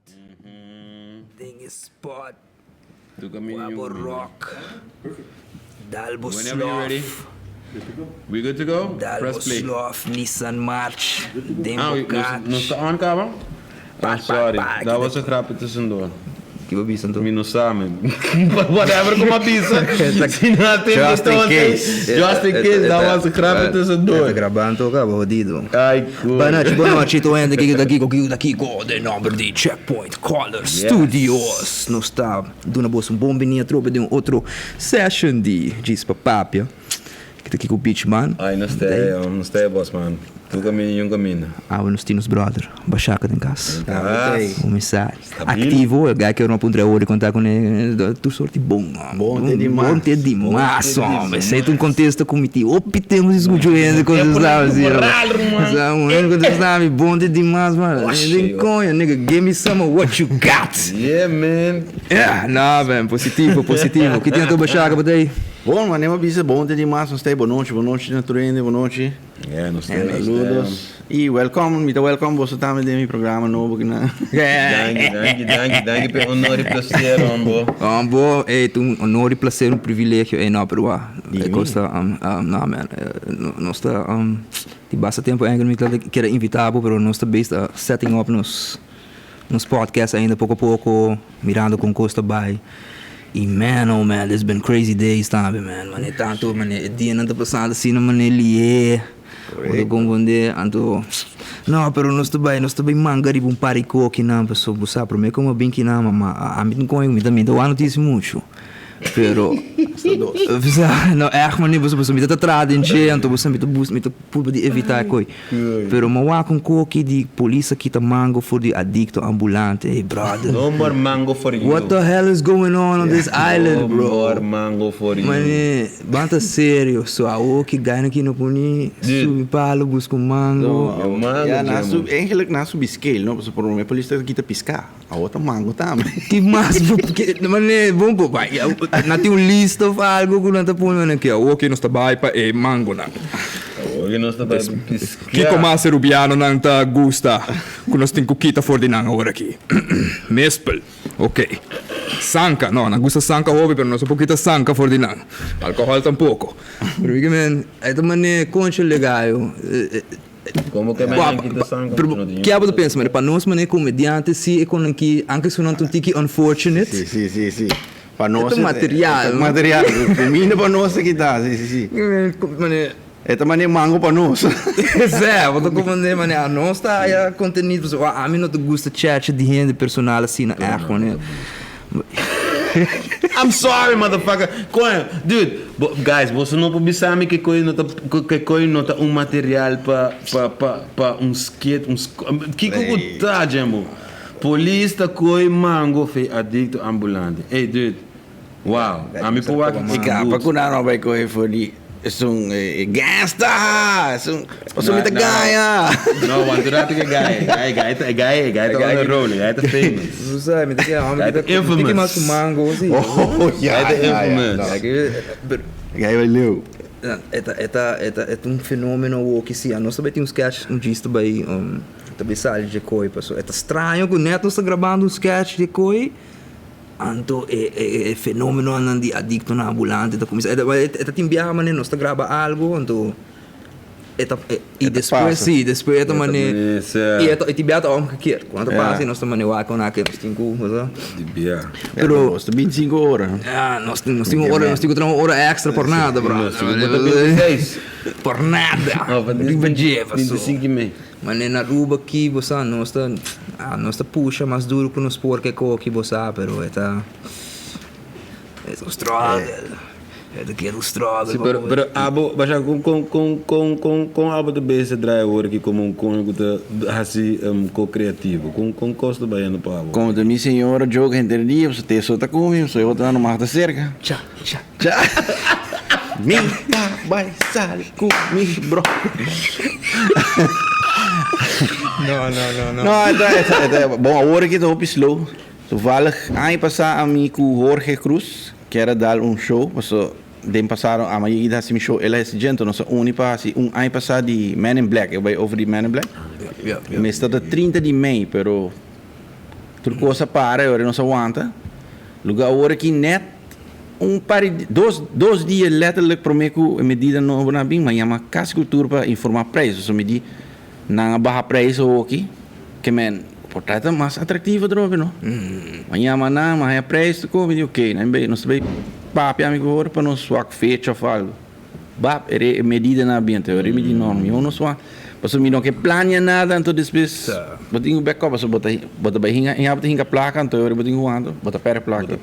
Ding spot. Wabo rock. Dalbo Whenever you're ready. sloth. We good to go? Dalbo Press play. sloth. Nissan March. Ah, Dembo Cat. não está on, cabrão? Ah, sorry. Pak. Dat was een grapje tussendoor. Que bobice, então. Mino samen. Whatever, kom maar pizza. Just in case. Just in case, dat was een grapje Tá tussendoor. gravando, acabou, jodido. Ai, cool. Boa noite, tô indo aqui com the number de Checkpoint Color Studios. Nós está dando um bom beninha tropa de outro session de Gispa Papia. Que tá aqui com o Beach Man. Ai, não está, boss, man. Tu caminho, caminho. Nós temos brother, baixaca em casa. Ah, Mensagem. Stabiel. Ativo, o gajo que eu não pude hoje contar com ele, tu sorte bom. Bom ter demais, homem. Sei um contexto como te optemos escutando coisas lá, assim. Coisas lá, bom ter demais, mano. Conha, nigga, give me some of what you got. Yeah, man. Yeah, não, velho, positivo. O que tem a tua baixaca para daí? Bom, mas nem uma bisa bom ter demais, não está boa noite, naturende, boa noite. Ja, nog Saludos. E welcome você tá me dando meu programa novo aqui na. Dank per onore piacere, Ombo. Ombo, é um honor e prazer, um privilégio enorme, costa, não, man, nós está, de basta tempo ainda me quero invitar, mas nós está bem setting up nos podcasts ainda pouco a pouco, mirando com Costa Bay. E man, there's been crazy days, sabe, man, é tanto, é dia não tá passando assim, ele é. Quando confunde, anto não, pero nós também manga de parico que não pessoa buscar para mim como bem que não, mas a mim com eu também tô notícia muito. Pero não é que mano você me tá atrás em che, anto você me pude evitar coi. Pero mas com coque de polícia que tá mango for de adicto ambulante, hey brother. No more mango for you. What the hell is going on this island, bro? No more mango for you. Mano, banta sério, só a o que ganha aqui no Puni, sub palo, busca mango. Ja, eigenlijk na sub scale, no? Por uma polícia que tá piscar, a outra mango também. Que mais, mano, bom pô, vai. Na tem lista of algo que não tá pondo aqui, o que nós tá vai para é mango na. Hoje nós estamos Que começa rubiano não tá gusta, que nós tem coquita for de não agora aqui. Mespel, ok. Sanca, não gusta sanca hobby, pero nós pouquita sanca for de não. Alcohol tampouco. Pero que man, é também concha legal. Como que mais aqui tá sangue? Que abro pensa, mas para nós mané comediante se com aqui, anche se não tiki unfortunate. Sim. Para nós material. Material, comida para nós aqui tá, sim. Mané É também mango para nós. Exato, vou comandar, mané, a nós tá aí conteúdo, a mim não te gusta chat de gente personal assim, na mané. I'm sorry, motherfucker. Dude, guys, você não pode saber que coi nota material para skate, que tá, jamo? Polícia coi mango fe adicto ambulante. Hey, dude. Wow. A mim pô aqui Para curar não vai correr for de gangsta, você me tá ganha. No, want to que guy tá on the roll, guy tá famous. Você sabe, me tem que Infamous. que mais mango assim. Guy valeu. É um fenômeno que se a nós também tem uns sketch um disto bem também sai de coi, pessoal. É estranho que o neto está gravando um sketch de coi. Anto é fenômeno de adicto na ambulante da comissão. É timbiar mané nós está grava algo, anto e depois é também e timbiar tá que quer. Quando passa nós também vai com aquele nós tem como, sabe? Timbiar. Pero 25 horas. Nós temos uma hora extra por nada, bro. Por nada. Ribajeva. 25 e meio. Mas na ruba aqui, você não está puxa mais duro que nos porque aqui você, pero é struggle. É daquele struggle. Sim, pero abo, basta com abo de base drive agora aqui como um cônigo assim co-criativo, com custo baiano para abo. Como de minha senhora joga entre dia, você tem só tá comigo, só eu tô no mar da cerca. Tchau. Minha vai sair comigo, bro. Não, bom, agora que estou slow. Toevallig, ano passado, amigo Jorge Cruz, que era dar show, mas den passaram a maioria desse show, ele é gente, nossa única, ano passado de Man in Black, eu vai over de Man in Black. Mas está 30 de maio, pero Tudo coisa para, eu não se aguanta. Lugar agora que net, dois dias letterlijk prometo a medida não vou na bem, mas é uma casa cultura para informar preço. Se medir na barra preço aqui, que men, portanto é mais atrativo droga, não? Mas é maná, mas é preço, como digo, ok, não sei, papi amigo agora para não suar fecha ou algo. Bap, é medida na ambiente, é medida normal, eu não suar. Paso mi não que plania nada, então depois botinho o backup, paso bota bem hinga placa, então eu botinho voando, bota pera placa.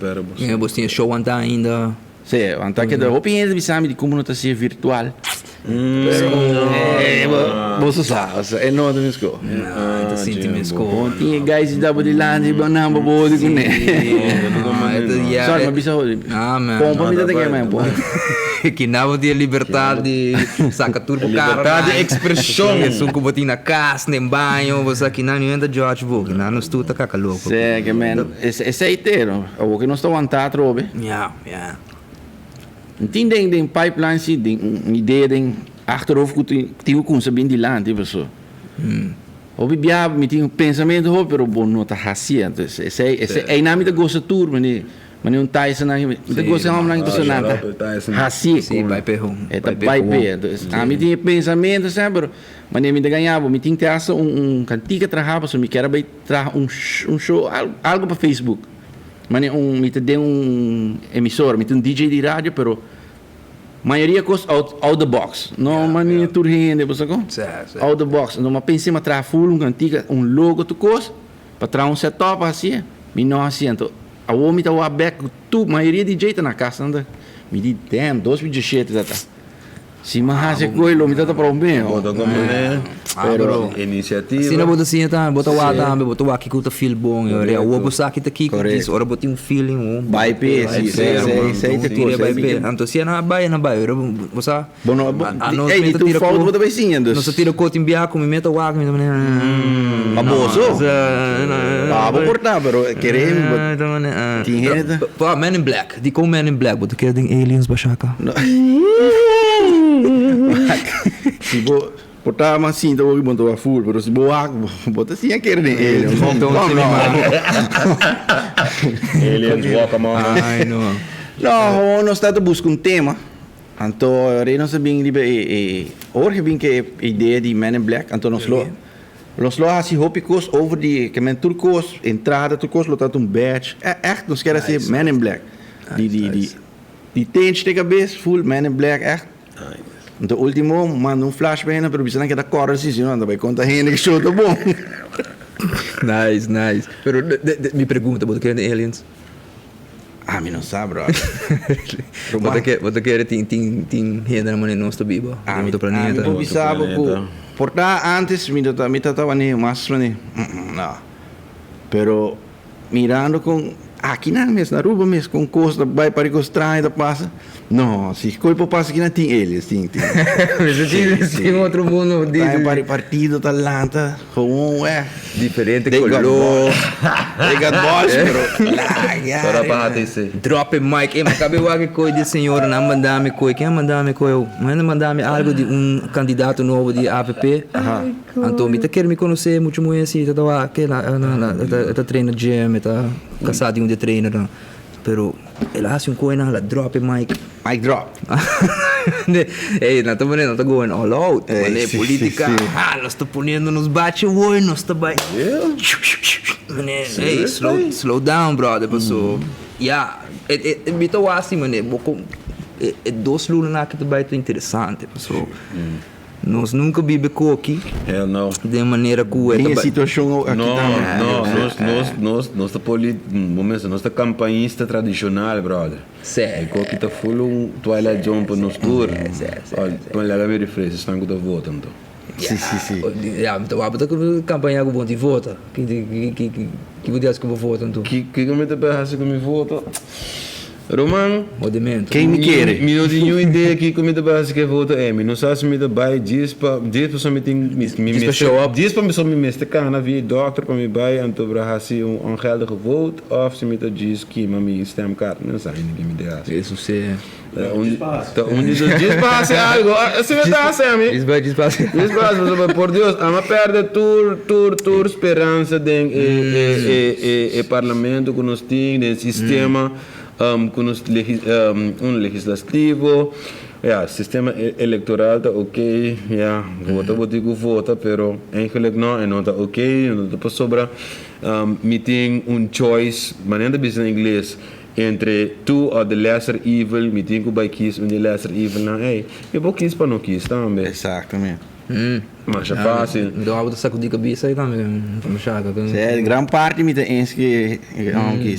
Você tinha show andar ainda. Sim, então que da opinião de sabe de como não está ser virtual. Você sabe, é não do mesco. Não, sinto mesco. Tinha guys da bodilante, banana bobo de né. Só uma bisa. Ah, man. Pompa me dá que mais pompa. Que não tinha liberdade de sacar turbo carro. Liberdade de expressão. Isso que botinho na casa, nem banho, você aqui não anda George Book, não nos tudo tá louco. Sim, que man, esse é inteiro. O que não está aguentado, trobe. Yeah. Entendem den pipeline se den ideia den achterhoofd tive com sabendo de lá, tipo só. O bibia me tinha pensamento ho, pero bom não tá racia. Esse é nome da gosta turma, né? Mas não tá isso não. Da gosta não não gosta nada. Racia. Sim, vai perro. É tá vai per. A me tinha pensamento, sabe? Mas nem me ganhava, me tinha que ter cantiga trabalhava, só me quero trazer um show, algo para Facebook. Mas me deu emissor, me tem DJ de rádio, pero maioria coisa out the box. Não, mania turrende, você com? Out the box. Não, mas pensei em trazer full cantiga, logo tu coisa, para trazer setup assim, me não assim, então, a homem tá o back, tu maioria DJ tá na casa, anda. Me di damn, 2 vídeos shit tá. Si mahase ko ilo mita ta prombe. Bota como né? Pero iniciativa. Sina bota assim tá, bota o ata, bota o aqui que tá feel bom, eu o bosa aqui tá aqui, diz, ora bota feeling, vai pe, sei te coisa, vai pe. Então se na baia, você. Bom, ei, tu falta bota vai sim, não se tira coto em biaco, me meta o água, me baboso. Ah, vou cortar, pero queremos. Tinha. Pô, Man in Black, de como Man in Black, bota que tem aliens baixaca. Se vou botar uma cinta, vou botar a full, mas se vou botar assim a querer ele. Aliens walk among us. Ai, não. Não, nós estamos buscando tema. Então, eu não sabia hoje bem que a ideia de Man in Black, então nós lo assim hopicos over die que men turcos entrada turcos lo tá badge. Echt, nós queremos ser Man in Black. Die tente de cabeça full Man in Black echt. Então, último, manda flashback, mas precisa que dar cor assim, não vai contar ainda que show tá bom. Nice. Pero me pergunta, você quer aliens? Ah, me não sabe, bro. Você quer tem renda na maneira nossa biba? Ah, me planeta. Ah, me sabe por antes me tava nem mais nem. Não. Pero mirando com aqui na mesa, na rua mesmo, com coisa vai para encostar e passa. Não, se coisa passa aqui não tem eles, tem. Tem outro mundo de partido Atalanta, com diferente color. Liga boss, pero para para esse. Drop mic, mas cabe o coisa de senhor não mandar-me coisa, quem mandar-me coisa? Manda mandar-me algo de candidato novo de AVP. Então, me quer me conhecer muito assim, tá aquela tá treina gym, tá casado de treino, pero ela hace coisa na drop mic drop. Ei, não tá going all out, mané política. Nós tá ponendo nos bate oi, nós tá vai. Mané, ei, slow down, brother, pessoal. Me tô assim, mané, dois lunas na que tu vai interessante, pessoal. Nós nunca bebemos aqui. Hell no. De maneira que tem situação aqui nós tá campanhista tradicional, brother. Sério. Coque tá full Twilight Zone para nos tour. Põe lá me refresca, estão com voto então. Sim. Então a campanha com de voto. Que você acha que vou votar então? Que me tá pensando que me voto? Roman, quem me quer? Me não tinha ideia que comida básica volta me não sabe se me dá bai dias para só me tem me show up dias para me só me mestre cana vi doctor para me bai anto brahasi geldige vote of se me dá dias que mami stem card não sabe ninguém me dá isso é Onde despace algo. Se me está Sammy. Despacio. Despace, por Deus, ama perde tur esperança de parlamento que nós temos, de sistema que nós legislativo. Sistema eleitoral tá ok, vota, pero eigenlijk não tá ok, não tá para sobra. Me tem choice, maneira de em inglês, entre tu ou the lesser evil, me tem que vai kies the lesser evil, não, eu vou kies para não kies também. Exatamente. Mas é fácil. Então, eu vou sacudir a cabeça aí também, vamos chato. Grande parte me tem ens que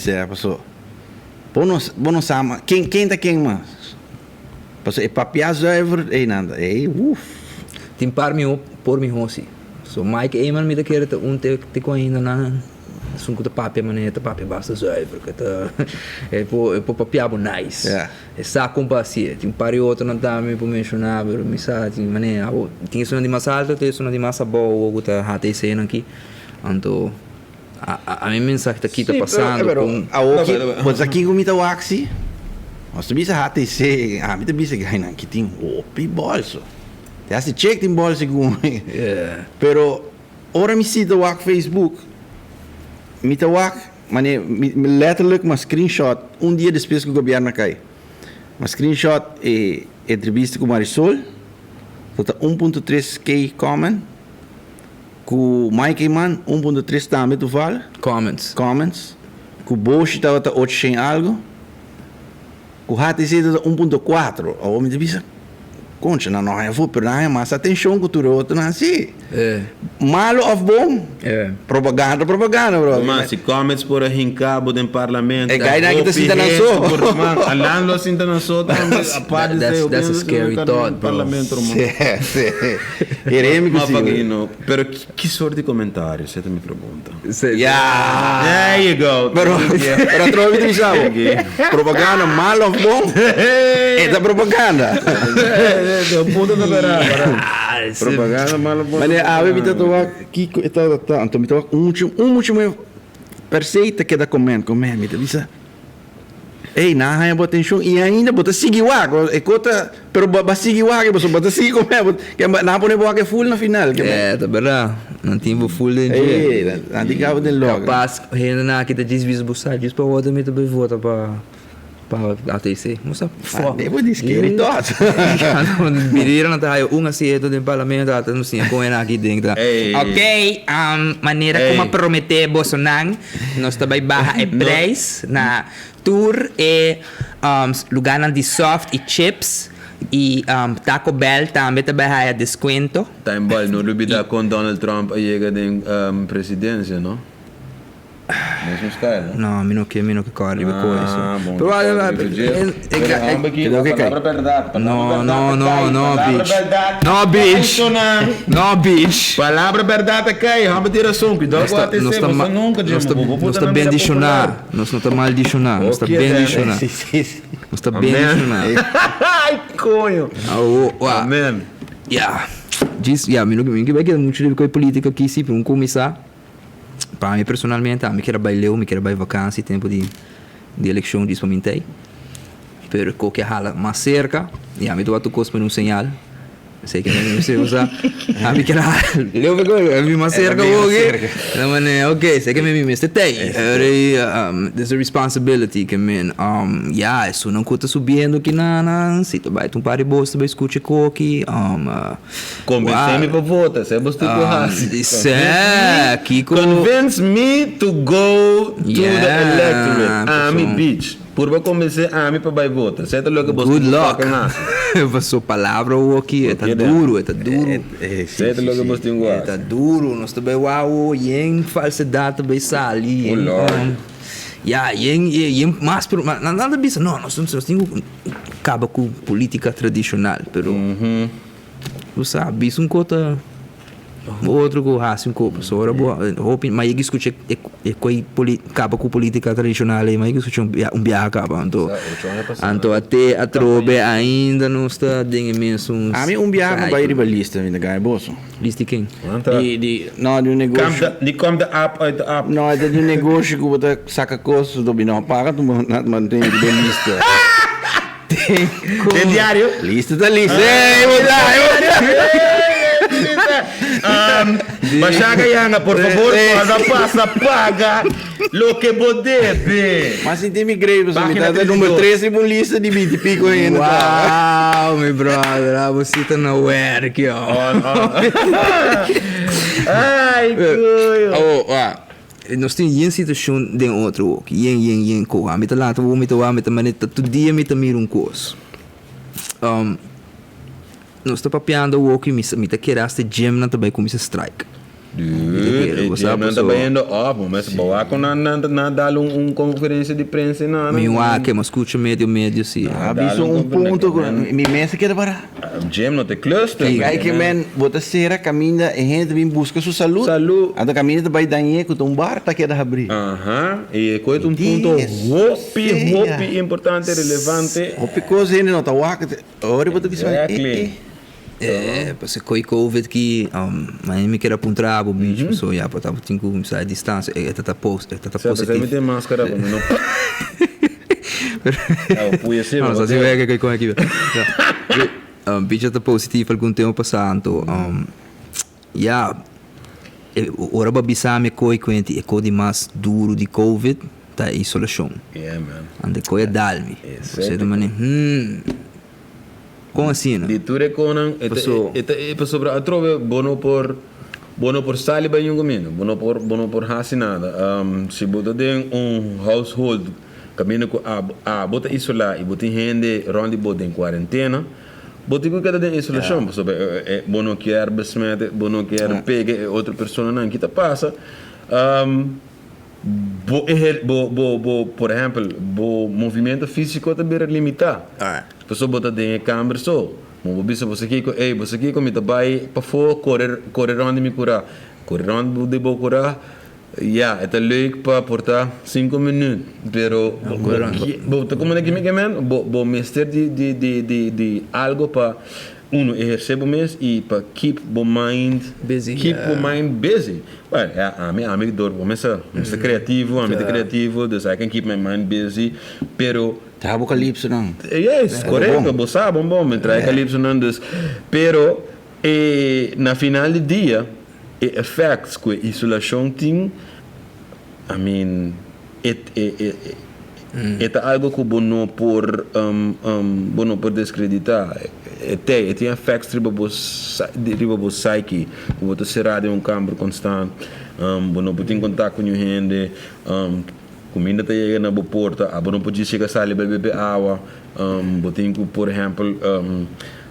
é, pessoal. Bom sama, quem tá quem mais? Pasal papia zuiver, nada, Tem par me por me hosi. So Mike Eman me da kere te te ko ainda na sunku te papia mané te papia basta zuiver que te po papia bo nice. É sa compacia. Tem par outro não tá me por mencionar, pero me sa tem mané, tem isso de massa alta, tem isso de massa boa, o que tá hate cena aqui. Então a minha mensagem aqui tá passando com mas aqui com mita waxi. Mas tu bisa hati se, mita bisa ganhar que tem bolso. Te hace check tem bolso com. Pero ora me cita o Facebook. Mita wak, mané letterlijk uma screenshot dia depois que o governo cai. Uma screenshot entrevista com Marisol. Tota 1.3k comment. Com Mike Eman 1.3 também tu fala. comments. Com Bosch estava 800 algo. O rato é 1.4, ou me diz, concha, não é vou, mas atenção que tu outro não assim. Malo of bom? Propaganda, bro. Mas se comments por aí cabo do parlamento. Gai na kita sinta na so. Alando sinta na so também. That's a scary thought, bro. Parlamento, Iremos que pero que sorte de comentário, você me pergunta. There you go. Pero trovo de chavo. Propaganda malo of bom? Essa propaganda. Deu ponto da beirada. Propaganda malo bom. Mas a me tatuar aqui tá, então me tatuar um último perceita que dá comendo, me avisa. Na hanya bota atenção e ainda bota seguir o água, pero bota seguir o água, bota seguir comer, que na pone boa que full na final. Tá verdade. Não tinha full de dia. Não tinha de logo. Capaz, ainda na kita desvisa buscar, diz para outra me também vota para ATC. Moça, devo dizer todo. Miriram na tayo assento do parlamento até não sei como é aqui dentro. Ok, maneira como prometer Bolsonaro, nós também barra preço na tour lugar de soft e chips e Taco Bell também há desconto. Tá embora, não duvida com Donald Trump chega da presidência, não? Mesmo style? No, meno che corri per questo. Però No, bitch. Palavra verdade cai, vamos tirar som, cuidado com a TC, você nunca não está bem dicionar, não está mal dicionar, não está bem dicionar. Não está bem dicionar. Ai, coño. Amen. Meno que vai que muito de coisa política aqui, sim, para um começar. Para mim, personalmente, me quero baileu, me quero bailar vacância, tempo de eleição, principalmente. Pero qualquer hala mais cerca, e a mim tu vai tu cospe num sinal. Sei que não sei usar. A mim quero leu a mim mais cerca hoje. Não, mas ok, sei que me miste tem. There's a responsibility que isso não conta subindo que na se tu vai tu pare bosta, vai escutar coque, convence-me para votar, se você convince me to go to the electorate. Ami beach. Por convencer a mim para vai votar. Certo logo você. Good luck. Passou palavra aqui, tá duro. Certo logo você tem guarda. Tá duro, nós também em falsidade também ali. Mas nada disso, não, nós temos acaba com política tradicional, pero você sabe, isso cota outro que raça copo, só era boa, mas eu escutei acaba com política tradicional, mas eu escutei biar acaba, então até a trobe ainda não está dando imenso. A mim biar vai rivalista ainda ganha bolso. Lista quem? De negócio. De como da app uit de app. Não, é de negócio que você saca costas do não paga, tu mantém de lista. Tem diário? Lista da lista. Ei, Bachaga Yanga, por favor, passa, paga lo que você deve. Mas em time grave, você Máquina tá de número dois. 13 e lista de 20 pico ainda. Uau, meu brother, você tá na work, ó. Ai, coio. Nós temos uma situação de outro walk. Yen, corra. Me tá lá, me tá maneta, todo dia me tá mira um curso. Nós tá papiando o walk, me tá querendo gym, não também começa strike. Você está vendo, mas boa com na dar conferência de imprensa na. Me que mas escuta médio sim. Aviso um ponto, mi mesa que era para. Jim não te cluster. E aí que men, bota será caminha e gente vem busca sua saúde. Saúde. Anda caminha de baidanha com um bar tá que era abrir. Aham. E coisa um ponto hopi importante, relevante. Hopi coisa ainda não tá waka. Ora bota visão. Parce que COVID que mas me quer apontar o bicho, so já para tá tinha que sair distância, tá positivo. Você tem máscara, mas não. Puia ser. Não, só se vê que com aqui. Bicho tá positivo algum tempo passando. Já ora babisame coi quente e codi mais duro de COVID, tá isolação. Yeah, man. Ande coi dalmi. Você de maneira como assim, né? De ture conan, passou para trove bono por saliba yung gumino, bono por hasinada. Se bota den household, caminho com bota isolar e bota gente rondi bota em quarentena, bota com cada den isolação, passou bono quer besmete, bono quer pegue outra pessoa não que tá passa. Por exemplo, o movimento físico também é limitado. Pessoa bota dentro da câmera só. Você aqui como está vai para fora correr onde me curar. Correr onde de boa curar. É leuk para portar 5 minutos. Pero como é que me queimam? Vou mestre de algo para exercer mês e para keep my mind busy. Well, a mim dor, começa criativo, dus I can keep my mind busy, pero tá apocalipse não. Yes, correto, você sabe, bom, me traz apocalipse não, dus, pero na final do dia, effects que isolação tem, I mean, é algo que bono por descreditar. Tem effects riba bo psyche, boto será de câmara constante, bono boto em contato com gente, comida tá chegando na boa porta, bono pode chegar sali beber água, boto em por exemplo,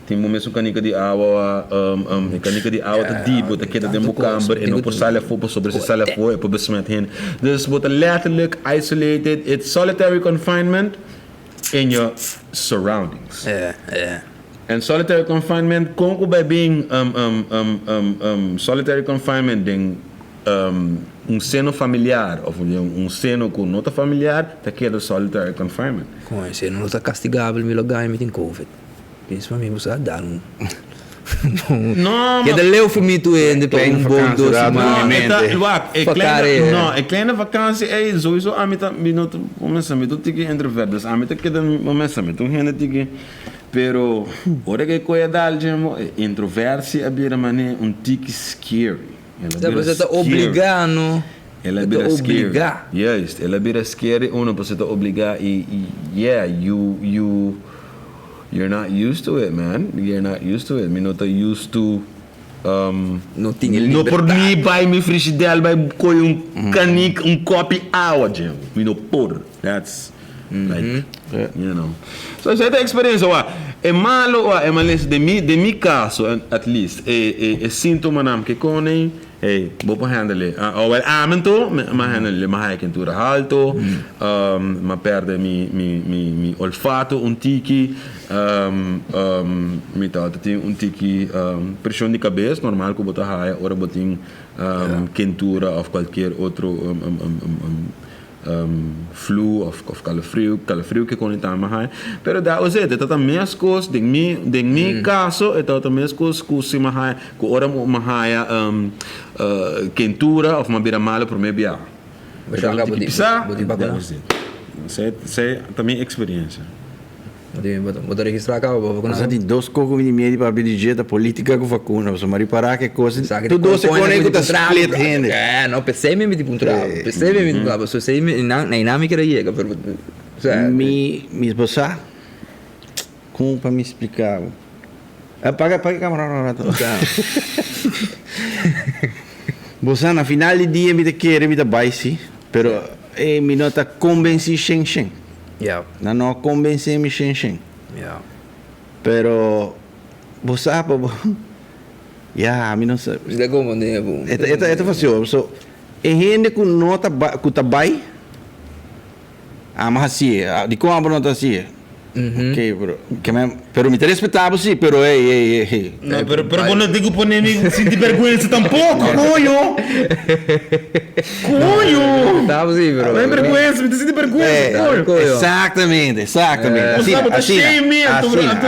tem momentos canica de água tá deep, bota queda dentro do câmara, e não por sala for, sobre essa sala for, é por besmet hen. Dus bota letterlijk isolated, it's solitary confinement in your surroundings. And solitary confinement, como vai bem solitary confinement tem seno familiar, ou seno com nota familiar, tá queda solitary confinement. Com esse não tá castigável me lugar e me tem COVID. Isso para mim você dar não, que leu para mim tu ainda para bom doce é kleine vakantie é sowieso a mim tá minuto começa me tu tige introvertos a mim tá que começa me tu rende tige pero ora que coisa dal jemo introversi a bira mané tique scary você tá obrigado ela bira scary yes ela bira scary uno você tá obrigado e you're not used to it, man. You're not used to it. Me not used to no por mim vai me frigideira vai coi canic copo água, Jim. Me no por. That's like you know. So essa é a experiência, é malo, é malis de mi caso at least. É sintoma nam que conem. Vou para handle. Amento, ma handle, ma hai quentura alto, ma perde mi olfato tiki, mi tata tem tiki pressão de cabeça normal que botar hai, ora botin quentura ou qualquer outro flu of calafrio que conecta mais, pero da o zete tata minhas coisas de mi caso é tata minhas coisas que se mais que ora mais quentura of uma beira mala por meio bia. Você também experiência. Vou registrar cá, vou Mas tem 2 cocos e meio para abrir da política com vacuna. Você vai reparar que coisa. Tu 12 coisas que tá split hand. Não, pensei mesmo de puntravo. Pensei mesmo de puntravo. Só sei nem nada me queria ir, pero Me esposa como para me explicar. Apaga a câmera. Você na final do dia me quer me baixi, pero me nota convenci Sheng. Yeah. Não convence me Sheng. Yeah. Pero você me não sabe. Isso como né, bom. Esta fácil. So, gente com nota com tabai. Mas assim, de como a nota assim. Ok, bro. Pero me respeitava sim, pero hey. No, pero vos no digo ponerme sin vergüenza tampoco, coño. Coño. Tá sim, bro. Não é vergüenza, me sinto vergüenza, coño. Exatamente.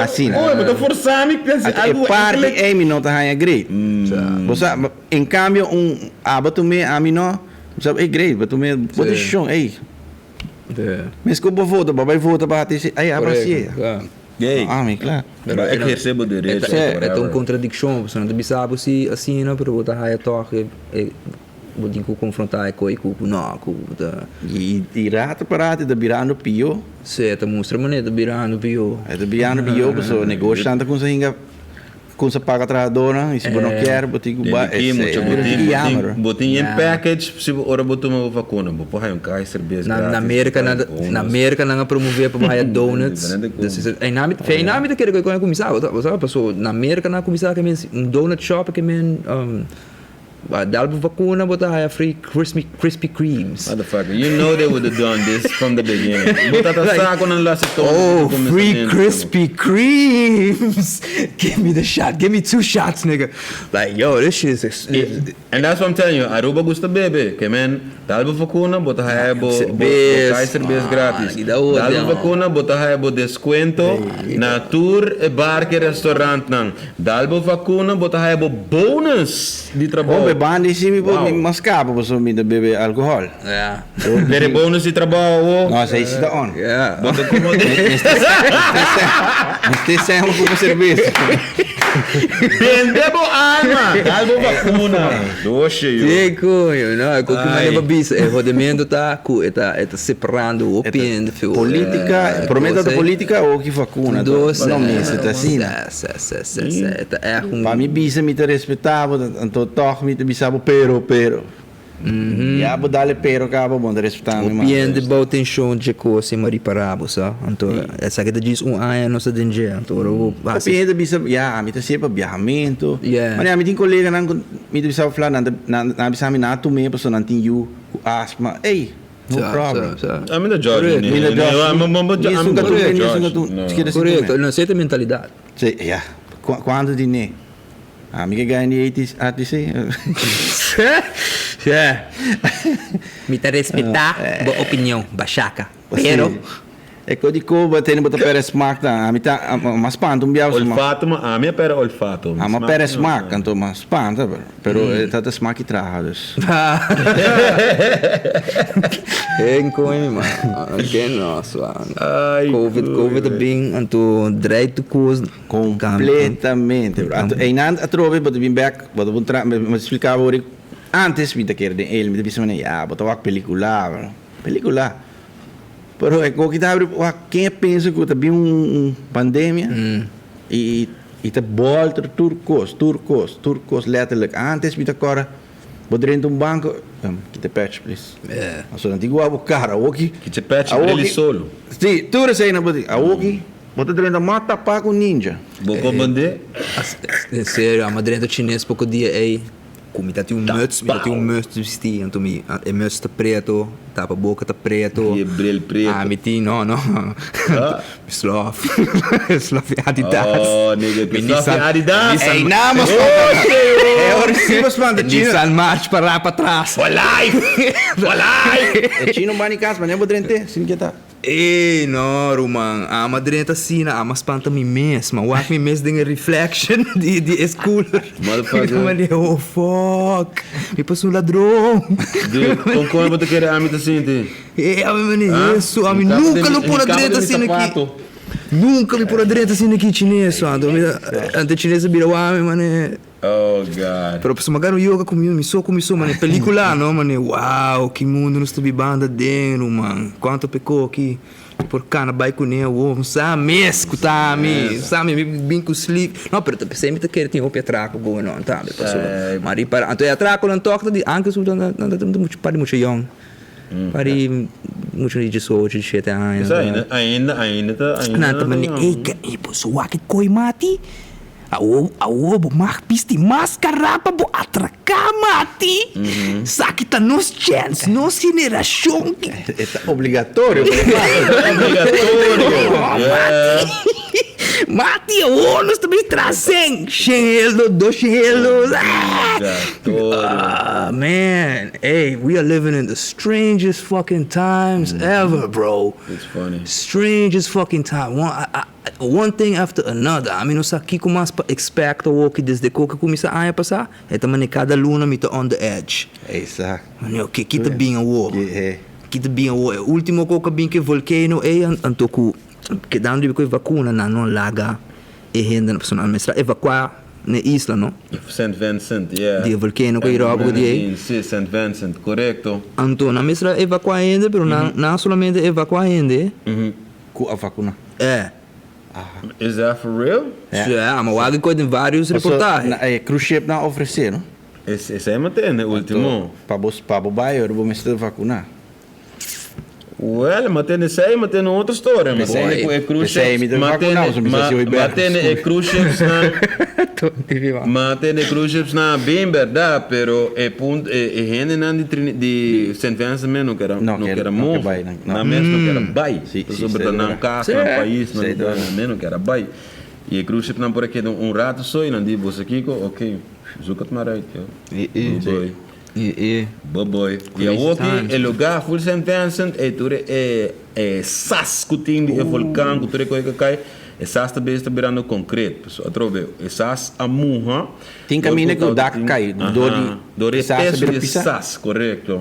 Assim. Oi, mas tô forçando algo. Parte é me nota há great. Você, em cambio, abato me a mim não, sabe, é great, abato me posição, ei. Mas como vota, vai votar para ter, aí abraço. Me claro. É que recebo direito. É uma contradição, você não deve saber se assim, não, pero botar aí toque, vou ter que confrontar com não, e rato parado da virando pio. Certo, mostra maneira da virando pio. É da virando pio, pessoa negociando com você com você paga trabalhadora, e se você não quer, botar botinho em package, se ora botar uma vacuna, vou pôr aí caixa cerveja. Na América não promover para mais donuts. Em nome da que eu começar, você passou na América não começar que donut shop que dá vacuna, botar aí free crispy creams. Motherfucker, you know they would have done this from the beginning. Botar saco na laço todo. Oh, free crispy creams. Give me the shot. Give me 2 shots, nigga. Like, yo, this shit is... And that's what I'm telling you. Aruba gusta bebe. Que man, dá vacuna, botar aí cai cerveja grátis. Dá vacuna, botar aí desconto na tour e bar que restaurante não. Dá vacuna, botar aí bonus de trabalho. Bandi sim me pode mascapa para me beber álcool. Yeah. Dere bônus de trabalho. Nossa, isso está on. Yeah. Bota como Este sempre com cerveja. Vendebo alma. Algo vacuna. Doce eu. Sim, coño, não, é que me babisa, é rodamento tá separando o piendo. Política, prometa da política ou que vacuna. Não me está assim. É para mim bisa me te respeitava, então toque me te bisava pero. Já vou dar pero cabo bom de respeitar me. O piendo bota em chão de coisa mas reparava, sabe? Então essa que diz ano não se danger, então o piendo bisa, me te sempre viajamento. Mas me tem colega não me te bisava falar na bisa me na tu me pessoa não tem you asma. Ei, no problem. I'm in the judge. Correto, não sei a mentalidade. Sim, quando de né? Amiga ganha 80 sei. Me te respeitar a opinião, baixaca. Pero é que eu digo, batendo botar pera smack da, mas panto biao olfato, a minha pera olfato. A minha pera smack, então mas panto, pero tá smack trahados. Coisa, mano. Que nossa. Covid bem, então direito coisa completamente. E não atrove, but been back, but me explicava hoje antes me querer ele me disse botar película. Pero é que quem pensa que também pandemia e te volta turcos letterlijk antes me agora podendo banco que te patch please so não digo a cara aqui que te patch ele solo sim tudo sei na body aqui bota dentro mata pa com ninja boco bande sério a madrinha chinês pouco dia aí como tá tem muts de vestir então é muts tá preto tapa boca tá preto e brilho preto me tem não Slof Adidas Adidas ei não mas é orcibas manda Nissan March para trás for life é chino mani casa mas nem bodrente sim que tá não, Roman. A madrinha tá assim, a mas panta me mesmo. O me mesmo tem reflection de school. Motherfucker. Oh, fuck. Me passou ladrão. Como você quer a mim assim? A mim isso. A mim nunca não pôr a direita assim aqui. Nunca vi por dentro assim aqui chinês, ante chinês birawa, mano. Oh, God. Pero se magari yoga comigo, começou, mano, película, não, mano. Uau, que mundo nós estamos banda dentro, mano. Quanto pecou aqui. Por cá na bike com o sabe mesmo, tá, sabe, bem com sleep. Não, pero pensei que queria ter um atraco going on, tá? Mas para, então atraco não toca de antes o não muito para muito young. Para muito de 18, de 7 anos. Ainda. Não, também ei, posso que coi mati. Awo mag pisti máscara para bo atracar mati. Sakita nos chance, nos geração. É obrigatório. Mati, nós também trazem. Chelo, 2 chelos. Man. Hey, we are living in the strangest fucking times ever, bro. It's funny. Strangest fucking time. One thing after another. I mean, nós aqui começamos a expect o que desde que começa a passar. É também cada luna me on the edge. Exato. Mano, que kita bem a war. Kita bem a war. O último que bem que volcano é antoku que dando de vacuna na não laga e renda na pessoa mestra evacuar na isla, não? St. Vincent, yeah. De volcano que irá por aí. Sim, St. Vincent, correto. Então, na mestra evacuar ainda, pero não somente evacuar ainda. Com a vacuna. É. Is that for real? É, mas o água tem vários reportagens. Cruise ship não oferecer, não? Esse é mantendo, o último. Para o bairro, eu vou me vacunar. Well, matene sei, matene outra história, mas é cruise ships, matene cruise ships na bem verdade, pero é ponto é gente não de St. Vincent não quer move, na mesmo não quer buy, sobre na casa, no país, não quer buy. E cruise ship não por aqui rato só e não digo você aqui, ok, zucat marai, boy. E aqui é lugar full St. Vincent é sas kuting de vulcão que tudo que cai é sas também está virando concreto pessoal trove é sas a murra tem caminho que o dak cai do sas correto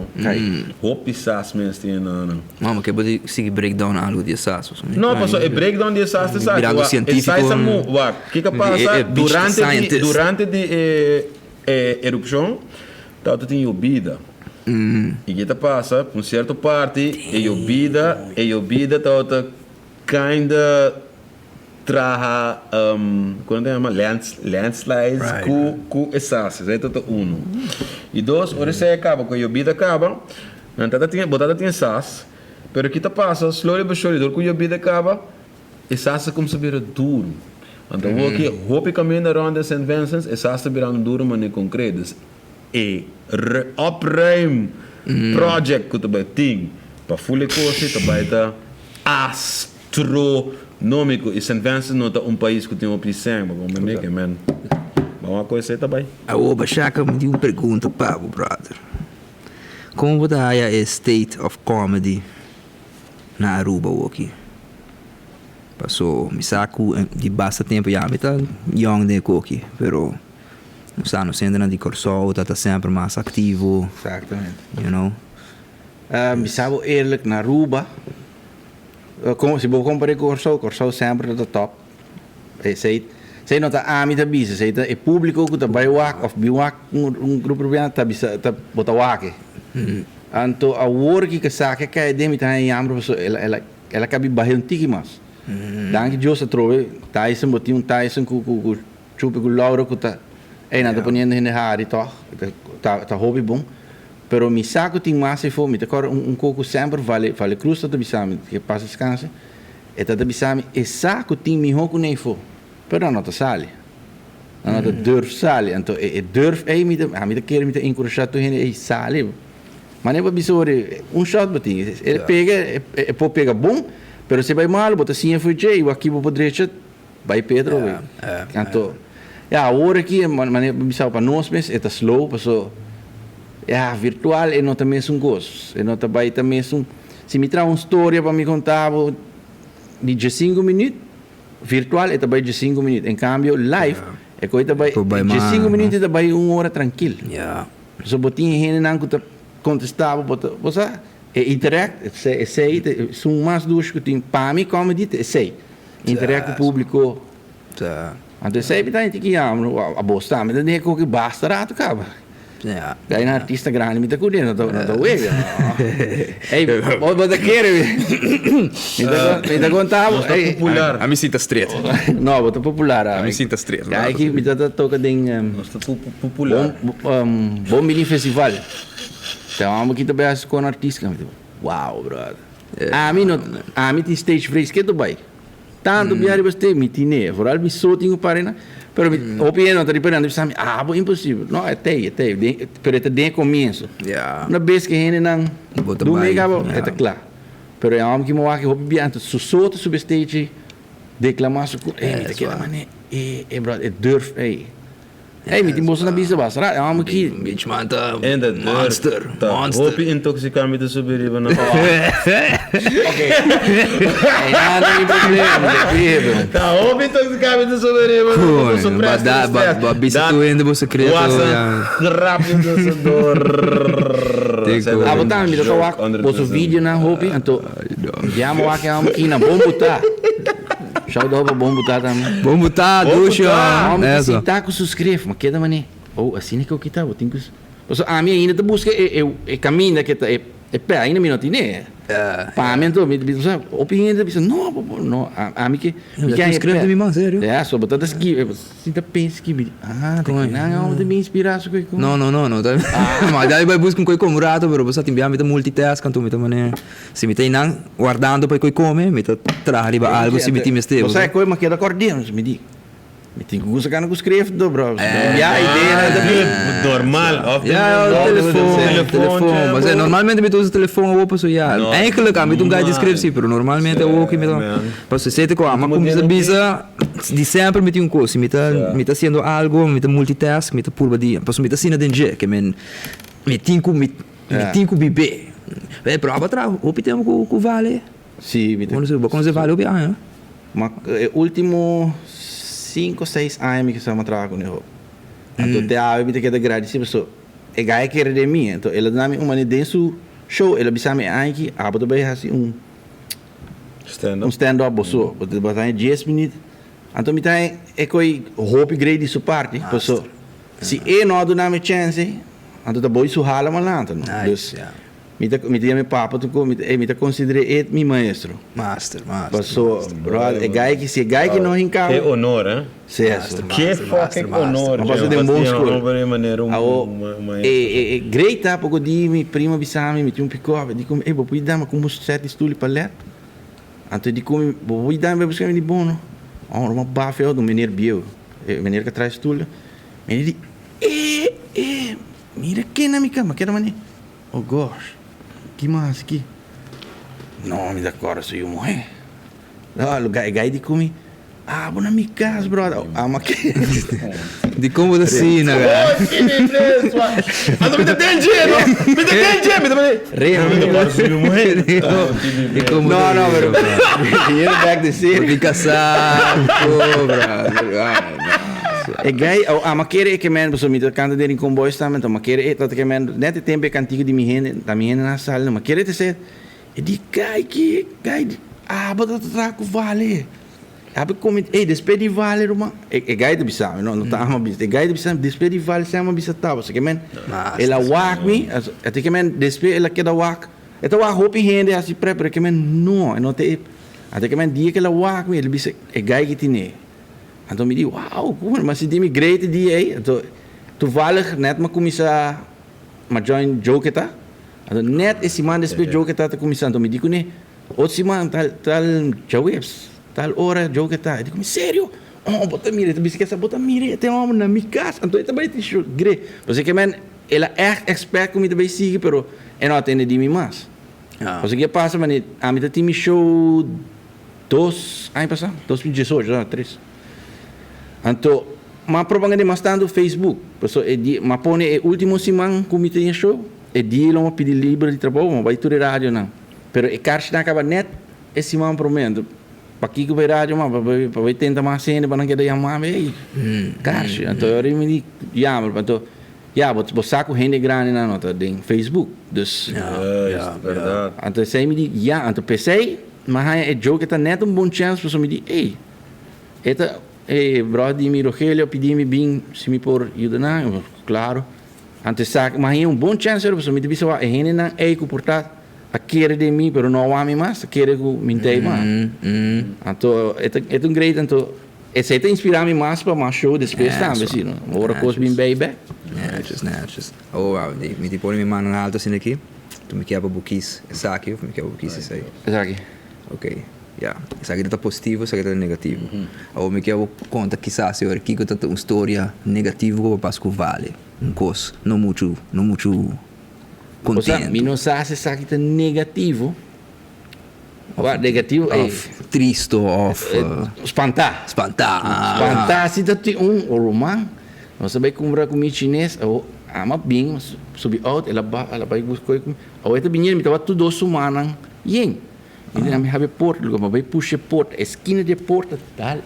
hope sas mesmo tem não mama que pode seguir breakdown algo de sas não pessoal é breakdown de sas de sas é sas a murra que passa durante de erupção tá tem bebida e que passa por certa parte e bebida tá kinda traha quando é uma landslides com essas é tá e 2 horas se acaba com a bebida acaba não tá tinha botada tinha essas pero que passa slowly but surely com a bebida acaba essas como se vira duro então aqui hope caminho around St. Vincent essas tá virando duro mas não concretas e opruim project que tu vai ter para full coisa tu vai estar astronômico e St. Vincent não é país que tem uma piscina mas como é que man uma coisa aí também a oba chaca me deu uma pergunta para o brother como você acha a state of comedy na Aruba aqui passou me saco de basta tempo já me tá young de aqui pero não sendo de corso, está sempre mais ativo. Exatamente. You know? Me sabe eerlijk na Aruba. Se você comparar com corso sempre está top. Sei não está a mim também, sei é público que está baiwak of biwak grupo de está está botar wak. Então a work que saca que é demi tá em amro ela cabe barrer um tique mais. Danke Deus a trove Tyson botinho Tyson com chupa com Laura que tá nada ponendo em hari toch tá hobby bom pero mi saco tem mais se for me decor coco sempre vale cruz tá bisami que passa descansa e tá bisami e saco tem mi hoco nem for pero não tá sale não tá durf sale então durf me quer me encorajar tu hen sale mas nem para bisore shot botinho ele pega pode pegar bom pero se vai mal bota assim foi jay o aqui vou direita vai Pedro então a hora aqui maneira bisa para nós mesmo é slow passou virtual é não também um gosto é não também se me traz uma história para me contar de 5 minutos virtual é também de 5 minutos em cambio live é coisa também de 5 minutos é também 1 hora tranquilo so botinha gente não que contestava você é interact é sei são mais duas que tem para mim como dito é sei interact com o público. Tá. Então sempre tá que a bosta, mas nem que basta rato acaba. Ja. Daí na artista grande me tá cuidando, não tá uega. Ei, bota querer. Me tá contava. Popular. A me sinta estreito. Não, bota popular. A me sinta estreito. Daí que me tá toca den Está popular. bom mini festival. Então amo que também as com artista. Wow, brother. A mim tem stage freeze que do bai. Tanto biar beste me tine, foral me so tinha parena. Pero opinião tá riperando, pensando, bo impossível. Não, até, pero até de começo. Ja. Na vez que ele não Bota do bai, mega, ja. é claro. Pero é algo que mo aqui hobby bianto, so sobre stage declamar so, me daquela maneira, brother, durf, me tem bolsa na bisa basta, é algo que Bitch, man, tá En dat monster. Monster. Hoop je intoxicatie met de suberiba na nada de problema, Tá, hoop je intoxicatie met de suberiba Cool. Bisa tu ainda você cria. Rápido do dor. botar me toca wak, bolsa vídeo na hobby, então já mo aqui algo que na bom botar. Shout out para bom botar também. Vamos botar, ducha. Homem que se tá com subscreve, mas que da mané. Ou assim que eu quitar, eu tenho que. A minha ainda te busca é caminho que tá é pé ainda me não tem né. Para mim então me diz, opinião de pessoa, não, a mim que escreve de mim, mano, sério. É, só botar das que, se tá pensa que não de me inspirar só que No. Mas daí vai buscar coisa como rato, pero você tem bem multitask canto me também. Se me tem não guardando para coisa come, me tá trazer algo se me tem mestre. Você é coisa mas que da cordiano, me diz. Me tem que usar que não escreve do bro. Já ideia da Normal. Ja, telefone. Mas normalmente me usa telefone ou passo já. Eigenlijk me um gajo escreve sim, pero normalmente eu que me dá. Passo sete com a mas como se bisa de sempre me tem coisa, me tá fazendo algo, me tá multitask, me tá purba dia. Passo me tá sina denje que me tem que beber. É prova tra, o pitemos com vale. Sim, me tem. Como se vale o bem, Mas último 5 ou 6 anos que estamos trabalhando com ele. Então, até a me tem que agradecer, pessoal. É gaia que era de mim. Então, ele dá-me uma dentro show. Ele bisa me aqui, abo também assim stand-up, pessoal. Você botar em 10 minutos. Então, me tem coi hope grade sua parte, pessoal. Se não dá me chance, então tá bom isso rala malanta, não. Me tem me papo, me tá considere ele meu maestro. Master. Passou, brother, é gaia que se gaia que não rincava. Que honor, hein? Certo. Que fucking honor. Mas você tem bom escolha. Uma É great, tá? Porque di mi prima bisami, mi tinha pico, di come, vou dar mas como sete estúdio para ler. Então di come, vou dar mas buscar de bom, não? Uma bafel do menino bio, menino que traz estúdio. Menino di, mira que na minha cama, que era mané. Oh gosh. Que mais aqui? Não, me dá cora, sou eu morrer. Olha, o gai de comer. Vou na minha casa, brother. Mas que... De como assim, né, cara? Me dá dinheiro! Me dá dinheiro! Não, pero... Dinheiro back de city. Fica saco, brother. É gai, mas querer que men, pessoal, me canta dele em comboio também, então, mas querer que men, net tempo é cantigo de minha gente na sala, mas querer te ser, e de gai, bota traco vale. Abre como, despede vale, irmão. É gai de bisam, não tá ama bis. É gai de bisam, despede vale, se ama bisa tá, você que men, ela walk me, até que men, despede ela queda walk. Então a roupa rende assim prepara que men, não tem, até que men dia que ela walk me, ele bisa, é gai que tem. Então me diz, uau, mas se tem great dia aí, então toevallig net maar commissar, maar join joke tá, então net esse man depois joke tá commissar, então me diz né, outro man tal jawabs, tal hora joke tá, eu digo, sério? Bota mire, tu bisquece bota mire, tem uma na minha casa, então também tem show great, você que man, ela expert como também sigue, pero não atende de mim mais. Você que passa, man, a mim tem show 2 anos passado, 2018, 3. Então, mas propaganda mais tanto Facebook, pessoal, mas põe o último semana como tem show, dia lá uma pedir livre de trabalho, mas vai tudo rádio não. Pero e caixa não acaba net esse semana prometo. Para que vai rádio, mas vai tentar mais cena para não querer chamar aí. Caixa, então eu me digo, então, vou saco rende grande na Facebook, dus. Verdade. Então você me diz, então pensei mas é jogo que tá neto bom chance para me dizer, ei, bro, di mi Rogelio, pedi-me bem, se me por ajudar, claro. Antes sabe, mas é bom chance para me dizer, é gente não é comportado, a querer de mim, pero não ame mais, a querer que me entenda mais. Então, é um grande, então, esse é inspirar-me mais para mais show depois também, assim, não? Agora coisa bem baby. Netjes. Oh, wow, me põe minha mão alta assim aqui. Tu me quebra buquis, essa aqui, me quebra buquis isso aí. Essa aqui. Ok, yeah. Essa aqui está positivo, essa aqui está negativo. Ou me quebra conta que sabe, senhor, aqui que tá uma história negativa que passa com vale, coisa, não muito contente. Me não sabe se essa aqui está negativo. Negativo é triste, espantar. Espantar, se tem romã, você vai comprar comida chinesa, ou ama bem, subir out, ela vai buscar comida. Ou esta menina me estava tudo semanas, e ele não me have porta, lugar vai puxar porta, esquina de porta, tal,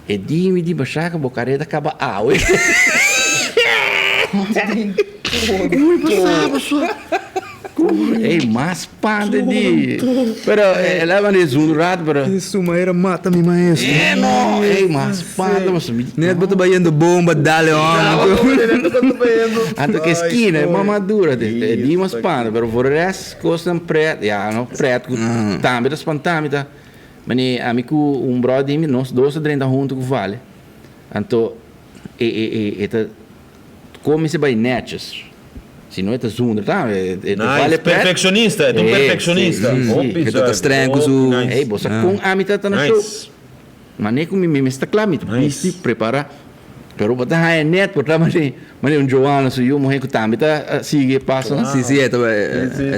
e me di baixar a careta acaba ui. Como passava só? Ei, mas panda de. Pero ela vai dizer um rato, pero. Isso, maera mata-me, maestro. Não, ei, mas panda, mas me. Neto bota baiando bomba, dale, Anto que esquina é mamadura, de mas panda, pero por resto, coisa preto, não preto, também das pantamita. Mas amigo, brother, nós dois treinamos junto com vale. Anto, como se vai netos. Se não é zunda, tá? Vale perfeccionista, é um perfeccionista. Que tá estrangos o... Ei, você com a mitad tá na show. Mas nem com me está claro, me precisa preparar. Pero bota hai net, bota mas Joana so eu morrer com também tá sigue passa. Sim, é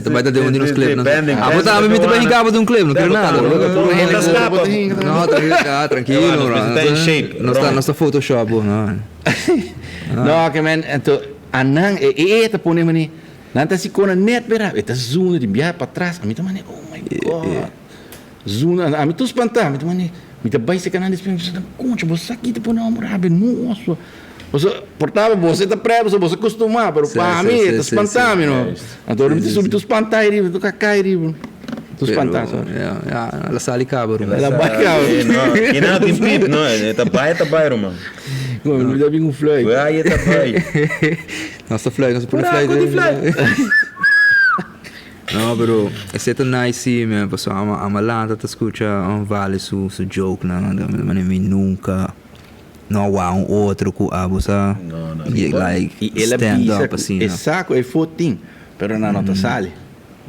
vai dar de onde nos clipes. Ah, bota me também ligava de clipe, não quero nada. Não, tranquilo. Tá em shape. Não está Photoshop, não. Não, que man, então anang tá pone mani. Nanta si kona net bera, eta zoom de biar para trás. A mim também, oh my god. Zoom, a mim tu espantar, a mim também. Me tá bem se canal desse filme, concha, você aqui tá pondo amor, nossa. Você portava, você tá preso, você acostumar, pero para mim tá espantar, não. Então me subir tu espantar aí, tu cacai aí. Tu espantar só. Ela sai cabra. Ela vai cabra. Não, e não tem pip, não, é tá bai, Roman. Me dá bem um fly. Aí tá bai. Nossa fly. No, pero esse é nice, man. Pessoal, a malanta tá escuta vale su joke, não, mas nunca não há outro que abusa. Não. Like stand up assim. É saco, é fotinho, pero na nota sale.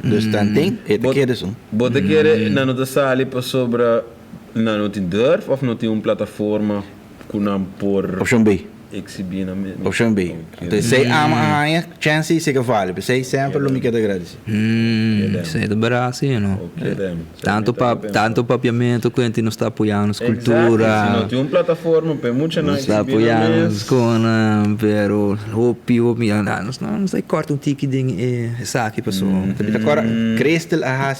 Dus dan denk ik, het keer zo. Bota quer na nota sale para sobre na nota durf of nota plataforma com por Option B. Exibir na Option B. Dus zij ama a chance se que vale, zij sempre lo me queda grátis. Isso é do Brasil, não? Tanto papiamento que a gente não está apoiando a cultura. Se não tem plataforma, para muita não está apoiando as coisas, pero hopi, não sei corta tique de saque pessoal. Agora, Crestel a